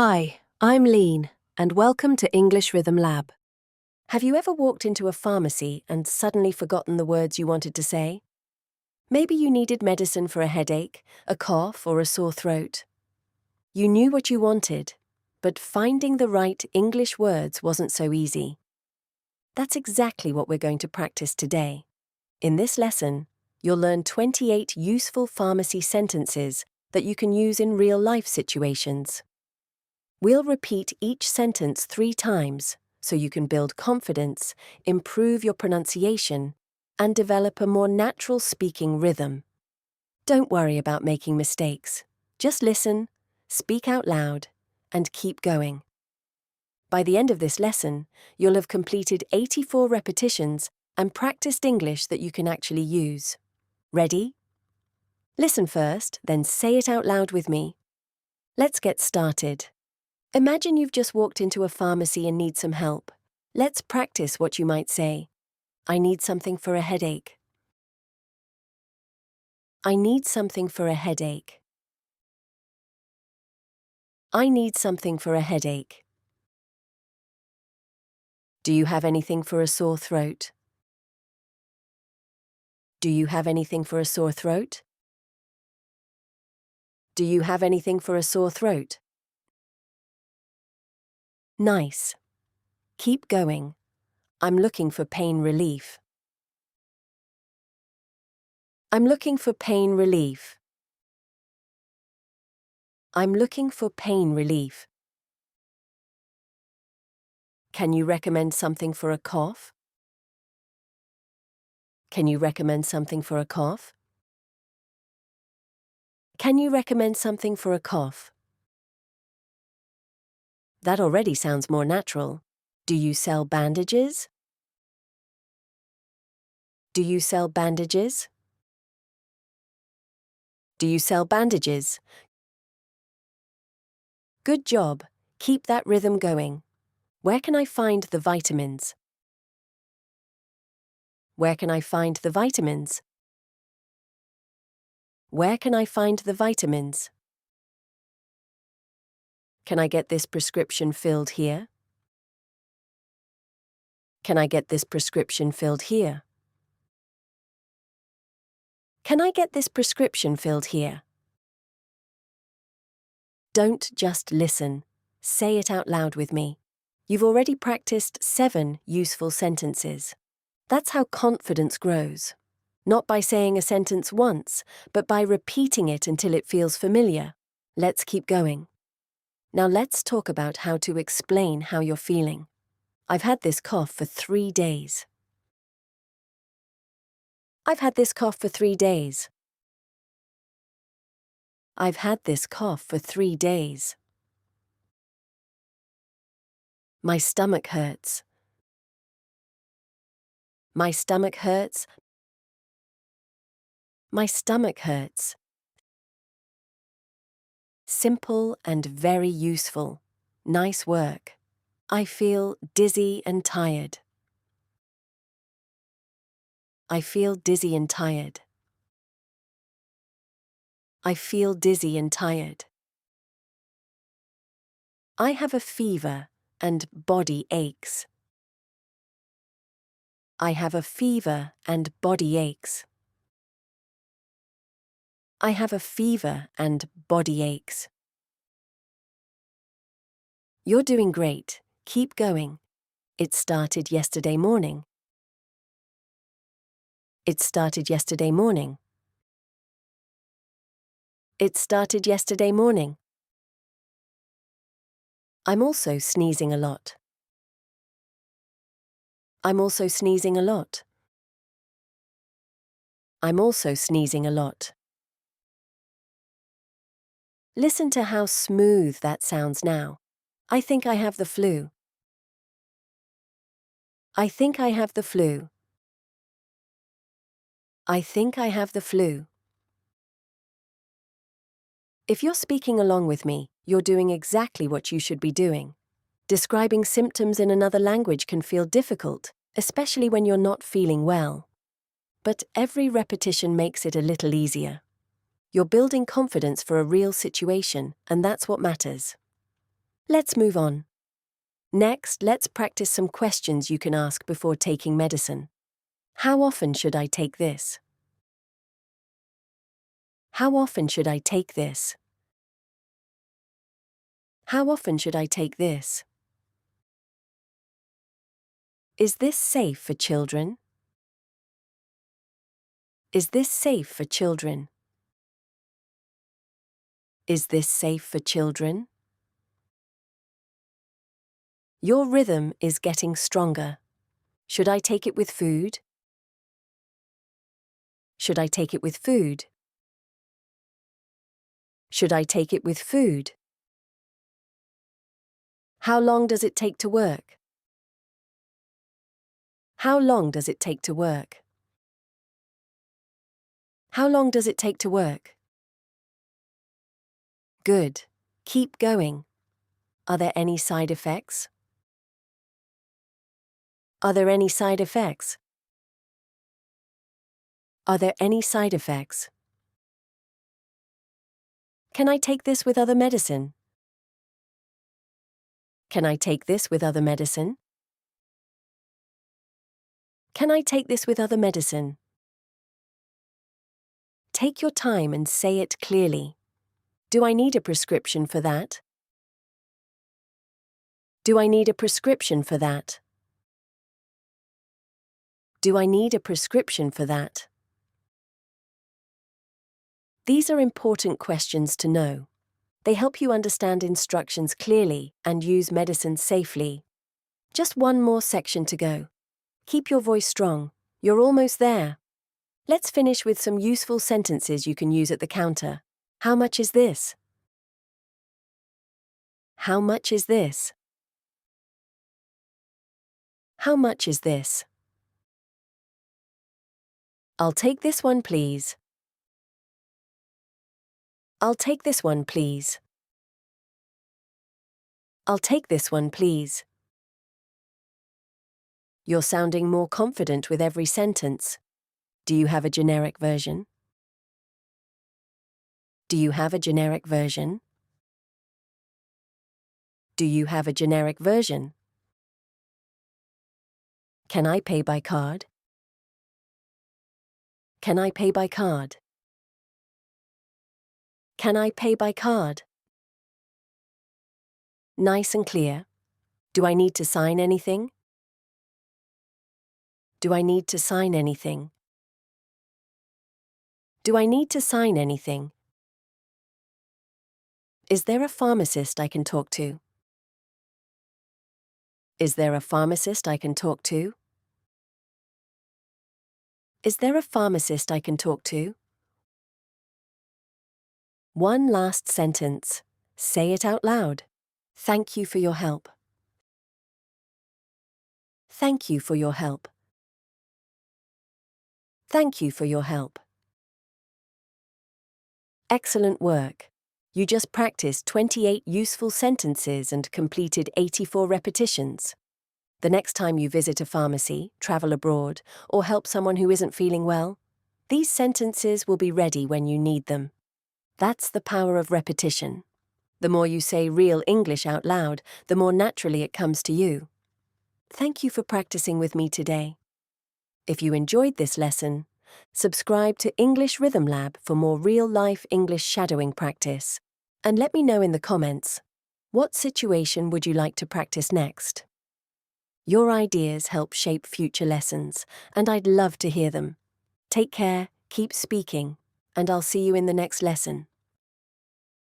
Hi, I'm Lean, and welcome to English Rhythm Lab. Have you ever walked into a pharmacy and suddenly forgotten the words you wanted to say? Maybe you needed medicine for a headache, a cough, or a sore throat. You knew what you wanted, but finding the right English words wasn't so easy. That's exactly what we're going to practice today. In this lesson, you'll learn 28 useful pharmacy sentences that you can use in real-life situations. We'll repeat each sentence 3 times so you can build confidence, improve your pronunciation, and develop a more natural speaking rhythm. Don't worry about making mistakes. Just listen, speak out loud, and keep going. By the end of this lesson, you'll have completed 84 repetitions and practiced English that you can actually use. Ready? Listen first, then say it out loud with me. Let's get started. Imagine you've just walked into a pharmacy and need some help. Let's practice what you might say. I need something for a headache. I need something for a headache. I need something for a headache. Do you have anything for a sore throat? Do you have anything for a sore throat? Do you have anything for a sore throat? Nice. Keep going. I'm looking for pain relief. I'm looking for pain relief. I'm looking for pain relief. Can you recommend something for a cough? Can you recommend something for a cough? Can you recommend something for a cough? That already sounds more natural. Do you sell bandages? Do you sell bandages? Do you sell bandages? Good job. Keep that rhythm going. Where can I find the vitamins? Where can I find the vitamins? Where can I find the vitamins? Can I get this prescription filled here? Can I get this prescription filled here? Can I get this prescription filled here? Don't just listen. Say it out loud with me. You've already practiced 7 useful sentences. That's how confidence grows. Not by saying a sentence once, but by repeating it until it feels familiar. Let's keep going. Now let's talk about how to explain how you're feeling. I've had this cough for 3 days. I've had this cough for 3 days. I've had this cough for 3 days. My stomach hurts. My stomach hurts. My stomach hurts. Simple and very useful. Nice work. I feel dizzy and tired. I feel dizzy and tired. I feel dizzy and tired. I have a fever and body aches. I have a fever and body aches. I have a fever and body aches. You're doing great. Keep going. It started yesterday morning. It started yesterday morning. It started yesterday morning. I'm also sneezing a lot. I'm also sneezing a lot. I'm also sneezing a lot. Listen to how smooth that sounds now. I think I have the flu. I think I have the flu. I think I have the flu. If you're speaking along with me, you're doing exactly what you should be doing. Describing symptoms in another language can feel difficult, especially when you're not feeling well. But every repetition makes it a little easier. You're building confidence for a real situation, and that's what matters. Let's move on. Next, let's practice some questions you can ask before taking medicine. How often should I take this? How often should I take this? How often should I take this? Is this safe for children? Is this safe for children? Is this safe for children? Your rhythm is getting stronger. Should I take it with food? Should I take it with food? Should I take it with food? How long does it take to work? How long does it take to work? How long does it take to work? Good. Keep going. Are there any side effects? Are there any side effects? Are there any side effects? Can I take this with other medicine? Can I take this with other medicine? Can I take this with other medicine? Take your time and say it clearly. Do I need a prescription for that? Do I need a prescription for that? Do I need a prescription for that? These are important questions to know. They help you understand instructions clearly and use medicine safely. Just one more section to go. Keep your voice strong. You're almost there. Let's finish with some useful sentences you can use at the counter. How much is this? How much is this? How much is this? I'll take this one, please. I'll take this one, please. I'll take this one, please. You're sounding more confident with every sentence. Do you have a generic version? Do you have a generic version? Do you have a generic version? Can I pay by card? Can I pay by card? Can I pay by card? Nice and clear. Do I need to sign anything? Do I need to sign anything? Do I need to sign anything? Is there a pharmacist I can talk to? Is there a pharmacist I can talk to? Is there a pharmacist I can talk to? One last sentence. Say it out loud. Thank you for your help. Thank you for your help. Thank you for your help. Excellent work. You just practiced 28 useful sentences and completed 84 repetitions. The next time you visit a pharmacy, travel abroad, or help someone who isn't feeling well, these sentences will be ready when you need them. That's the power of repetition. The more you say real English out loud, the more naturally it comes to you. Thank you for practicing with me today. If you enjoyed this lesson, subscribe to English Rhythm Lab for more real-life English shadowing practice. And let me know in the comments, what situation would you like to practice next? Your ideas help shape future lessons, and I'd love to hear them. Take care, keep speaking, and I'll see you in the next lesson.